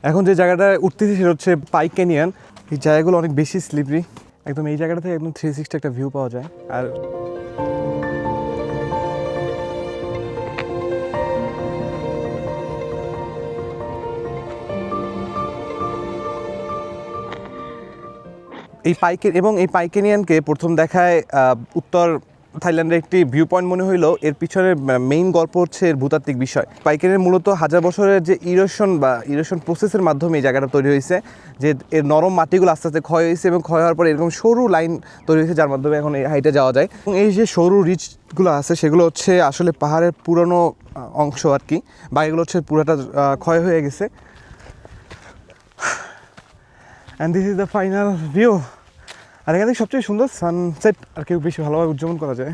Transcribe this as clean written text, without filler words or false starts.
এখন যে জায়গাটায় উঠতেছি সেটা হচ্ছে পাইক ক্যানিয়ন। এই জায়গাগুলো অনেক বেশি স্লিপারি, একদম এই জায়গাটা থেকে একদম 360 একটা ভিউ পাওয়া যায়। আর এই পাইক ক্যানিয়নকে প্রথম দেখায় উত্তর থাইল্যান্ডের একটি ভিউ পয়েন্ট মনে হইলো। এর পিছনে মেইন গল্প হচ্ছে এর ভূতাত্ত্বিক বিষয়। পাইক ক্যানিয়ন মূলত হাজার বছরের যে ইরোশন প্রসেসের মাধ্যমে এই জায়গাটা তৈরি হয়েছে, যে এর নরম মাটিগুলো আস্তে আস্তে ক্ষয় হয়েছে এবং ক্ষয় হওয়ার পরে এরকম সরু লাইন তৈরি হয়েছে যার মাধ্যমে এখন এই হাইটে যাওয়া যায়। এবং এই যে সরু রিচগুলো আছে সেগুলো হচ্ছে আসলে পাহাড়ের পুরনো অংশ আর কি, বা এগুলো হচ্ছে পুরোটা ক্ষয় হয়ে গেছে। And this is the final view. আর এখানে সবচেয়ে সুন্দর সানসেট আর কি বেশি ভালোভাবে উদযাপন করা যায়।